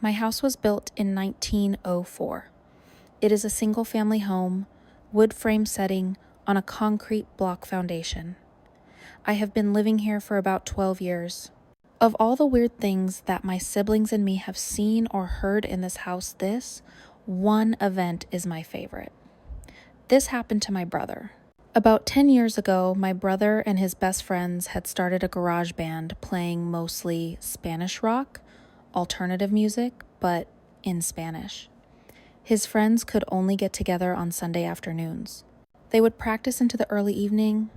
My house was built in 1904. It is a single-family home, wood frame setting on a concrete block foundation. I have been living here for about 12 years. Of all the weird things that my siblings and me have seen or heard in this house, this one event is my favorite. This happened to my brother. About 10 years ago, my brother and his best friends had started a garage band playing mostly Spanish rock, alternative music, but in Spanish. His friends could only get together on Sunday afternoons. They would practice into the early evening.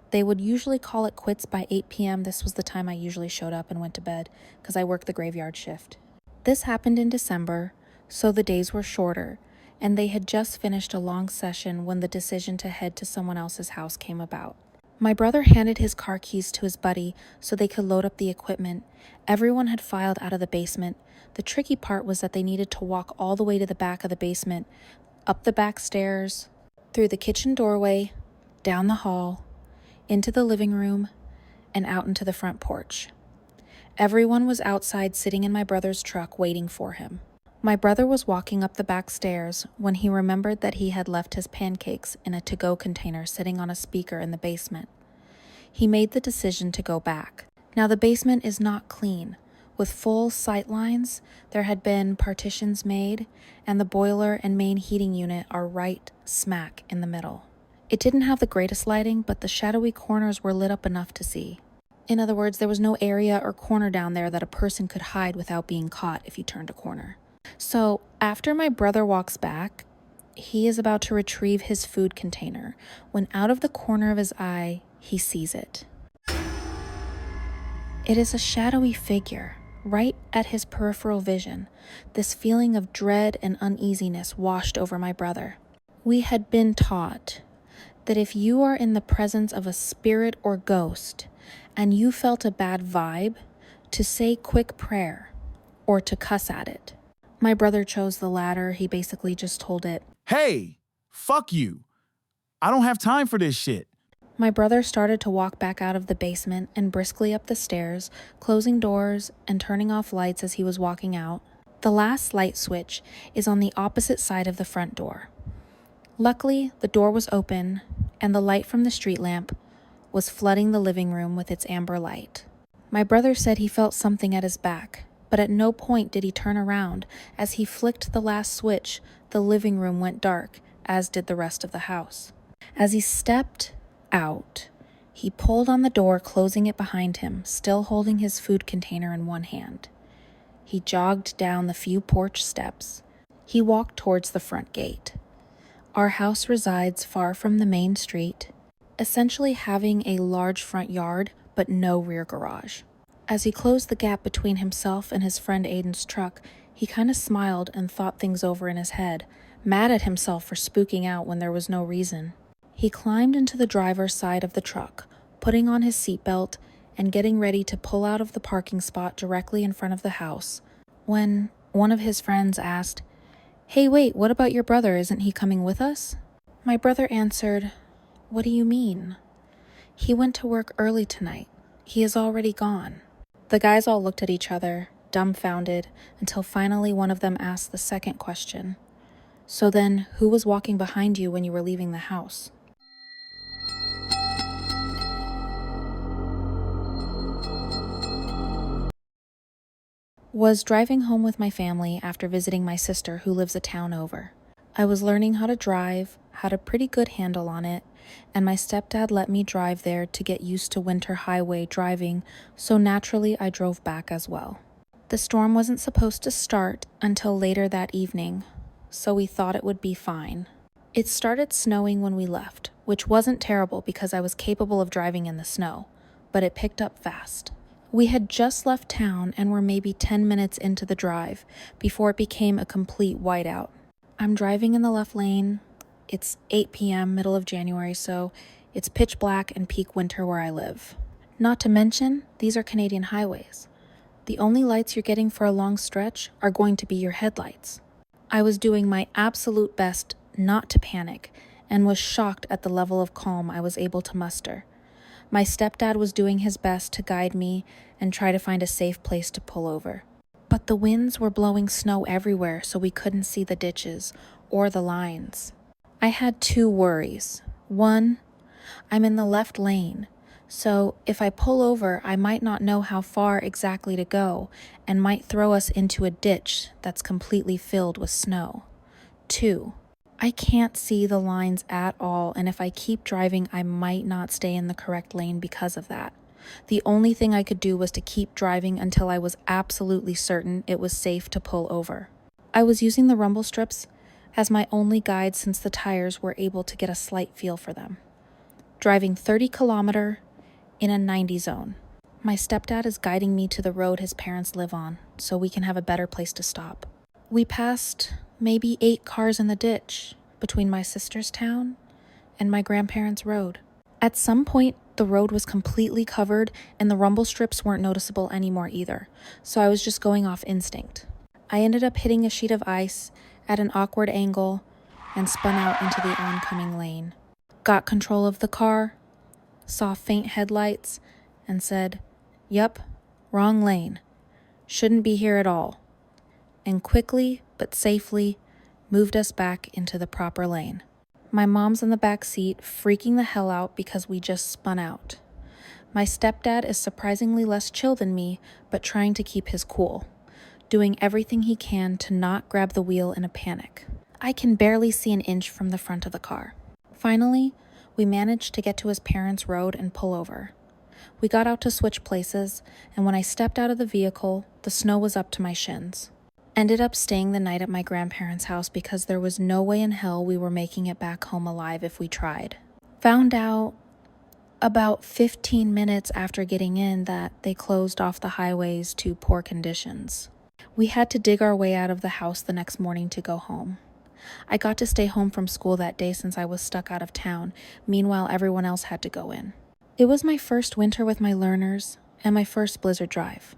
They would usually call it quits by 8 p.m. This was the time I usually showed up and went to bed because I worked the graveyard shift. This happened in December, so the days were shorter, and they had just finished a long session when the decision to head to someone else's house came about. My brother handed his car keys to his buddy so they could load up the equipment. Everyone had filed out of the basement. The tricky part was that they needed to walk all the way to the back of the basement, up the back stairs, through the kitchen doorway, down the hall, into the living room, and out into the front porch. Everyone was outside sitting in my brother's truck waiting for him. My brother was walking up the back stairs when he remembered that he had left his pancakes in a to-go container sitting on a speaker in the basement. He made the decision to go back. Now the basement is not clean. With full sight lines, there had been partitions made, and the boiler and main heating unit are right smack in the middle. It didn't have the greatest lighting, but the shadowy corners were lit up enough to see. In other words, there was no area or corner down there that a person could hide without being caught if he turned a corner. So after my brother walks back, he is about to retrieve his food container when out of the corner of his eye, he sees it. It is a shadowy figure right at his peripheral vision. This feeling of dread and uneasiness washed over my brother. We had been taught that if you are in the presence of a spirit or ghost and you felt a bad vibe, to say quick prayer or to cuss at it. My brother chose the latter. He basically just told it, "Hey, fuck you. I don't have time for this shit." My brother started to walk back out of the basement and briskly up the stairs, closing doors and turning off lights as he was walking out. The last light switch is on the opposite side of the front door. Luckily, the door was open, and the light from the street lamp was flooding the living room with its amber light. My brother said he felt something at his back, but at no point did he turn around. As he flicked the last switch, the living room went dark, as did the rest of the house. As he stepped out, he pulled on the door, closing it behind him, still holding his food container in one hand. He jogged down the few porch steps. He walked towards the front gate. Our house resides far from the main street, essentially having a large front yard, but no rear garage. As he closed the gap between himself and his friend Aiden's truck, he kind of smiled and thought things over in his head, mad at himself for spooking out when there was no reason. He climbed into the driver's side of the truck, putting on his seatbelt and getting ready to pull out of the parking spot directly in front of the house, when one of his friends asked, "Hey, wait, what about your brother? Isn't he coming with us?" My brother answered, "What do you mean?" "He went to work early tonight. He is already gone." The guys all looked at each other, dumbfounded, until finally one of them asked the second question. "So then, who was walking behind you when you were leaving the house?" Was driving home with my family after visiting my sister who lives a town over. I was learning how to drive, had a pretty good handle on it, and my stepdad let me drive there to get used to winter highway driving, so naturally I drove back as well. The storm wasn't supposed to start until later that evening, so we thought it would be fine. It started snowing when we left, which wasn't terrible because I was capable of driving in the snow, but it picked up fast. We had just left town and were maybe 10 minutes into the drive before it became a complete whiteout. I'm driving in the left lane. It's 8 p.m., middle of January, so it's pitch black and peak winter where I live. Not to mention, these are Canadian highways. The only lights you're getting for a long stretch are going to be your headlights. I was doing my absolute best not to panic and was shocked at the level of calm I was able to muster. My stepdad was doing his best to guide me and try to find a safe place to pull over. But but the winds were blowing snow everywhere, so we couldn't see the ditches or the lines. I had two worries. One, I'm in the left lane, so if I pull over, I might not know how far exactly to go and might throw us into a ditch that's completely filled with snow. Two, I can't see the lines at all, and if I keep driving, I might not stay in the correct lane because of that. The only thing I could do was to keep driving until I was absolutely certain it was safe to pull over. I was using the rumble strips as my only guide since the tires were able to get a slight feel for them. Driving 30 km in a 90 zone. My stepdad is guiding me to the road his parents live on, so we can have a better place to stop. We passed maybe 8 cars in the ditch between my sister's town and my grandparents' road. At some point, the road was completely covered and the rumble strips weren't noticeable anymore either, so I was just going off instinct. I ended up hitting a sheet of ice at an awkward angle and spun out into the oncoming lane. Got control of the car, saw faint headlights, and said, "Yup, wrong lane. Shouldn't be here at all," and quickly but safely moved us back into the proper lane. My mom's in the back seat, freaking the hell out because we just spun out. My stepdad is surprisingly less chill than me, but trying to keep his cool, doing everything he can to not grab the wheel in a panic. I can barely see an inch from the front of the car. Finally, we managed to get to his parents' road and pull over. We got out to switch places, and when I stepped out of the vehicle, the snow was up to my shins. Ended up staying the night at my grandparents' house because there was no way in hell we were making it back home alive if we tried. Found out about 15 minutes after getting in that they closed off the highways to poor conditions. We had to dig our way out of the house the next morning to go home. I got to stay home from school that day since I was stuck out of town. Meanwhile, everyone else had to go in. It was my first winter with my learners and my first blizzard drive.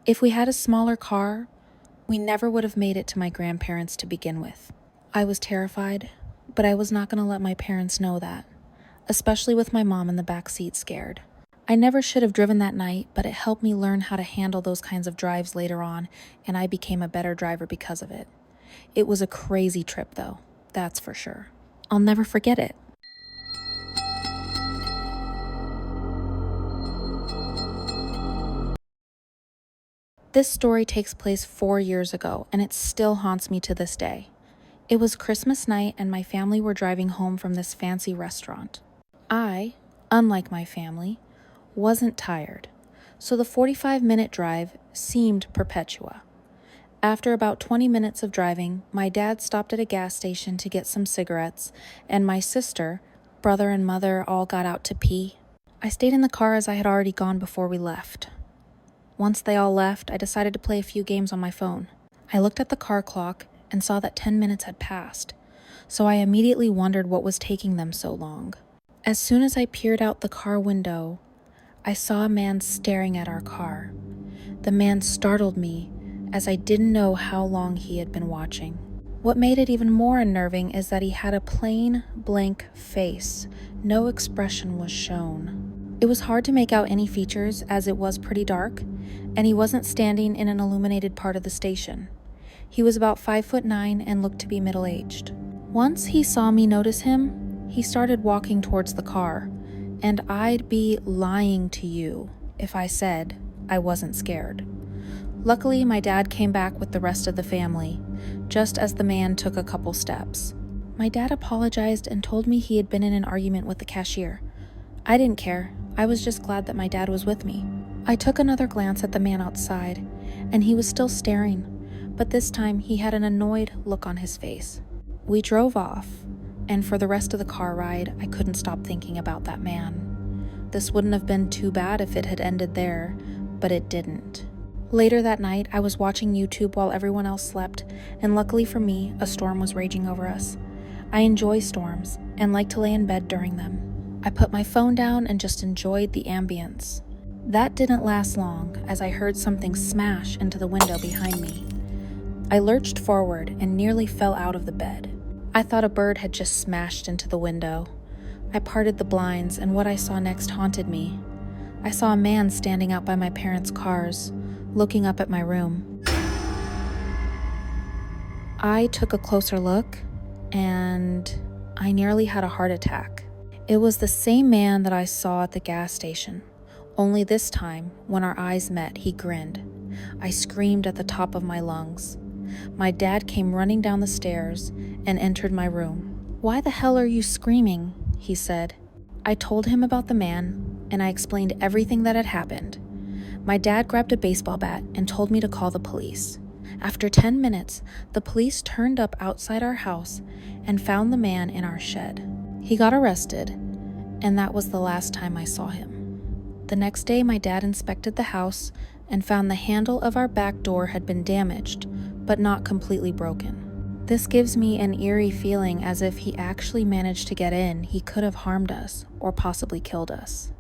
If we had a smaller car, we never would have made it to my grandparents to begin with. I was terrified, but I was not going to let my parents know that, especially with my mom in the back seat scared. I never should have driven that night, but it helped me learn how to handle those kinds of drives later on, and I became a better driver because of it. It was a crazy trip, though, that's for sure. I'll never forget it. This story takes place 4 years ago, and it still haunts me to this day. It was Christmas night, and my family were driving home from this fancy restaurant. I, unlike my family, wasn't tired, so the 45-minute drive seemed perpetua. After about 20 minutes of driving, my dad stopped at a gas station to get some cigarettes, and my sister, brother, and mother all got out to pee. I stayed in the car as I had already gone before we left. Once they all left, I decided to play a few games on my phone. I looked at the car clock and saw that 10 minutes had passed, so I immediately wondered what was taking them so long. As soon as I peered out the car window, I saw a man staring at our car. The man startled me, as I didn't know how long he had been watching. What made it even more unnerving is that he had a plain, blank face. No expression was shown. It was hard to make out any features as it was pretty dark, and he wasn't standing in an illuminated part of the station. He was about 5'9" and looked to be middle-aged. Once he saw me notice him, he started walking towards the car, and I'd be lying to you if I said I wasn't scared. Luckily, my dad came back with the rest of the family, just as the man took a couple steps. My dad apologized and told me he had been in an argument with the cashier. I didn't care. I was just glad that my dad was with me. I took another glance at the man outside, and he was still staring, but this time he had an annoyed look on his face. We drove off, and for the rest of the car ride, I couldn't stop thinking about that man. This wouldn't have been too bad if it had ended there, but it didn't. Later that night, I was watching YouTube while everyone else slept, and luckily for me, a storm was raging over us. I enjoy storms, and like to lay in bed during them. I put my phone down and just enjoyed the ambience. That didn't last long, as I heard something smash into the window behind me. I lurched forward and nearly fell out of the bed. I thought a bird had just smashed into the window. I parted the blinds, and what I saw next haunted me. I saw a man standing out by my parents' cars, looking up at my room. I took a closer look, and I nearly had a heart attack. It was the same man that I saw at the gas station, only this time, when our eyes met, he grinned. I screamed at the top of my lungs. My dad came running down the stairs and entered my room. "Why the hell are you screaming?" he said. I told him about the man, and I explained everything that had happened. My dad grabbed a baseball bat and told me to call the police. After 10 minutes, the police turned up outside our house and found the man in our shed. He got arrested, and that was the last time I saw him. The next day, my dad inspected the house and found the handle of our back door had been damaged, but not completely broken. This gives me an eerie feeling as if he actually managed to get in. He could have harmed us or possibly killed us.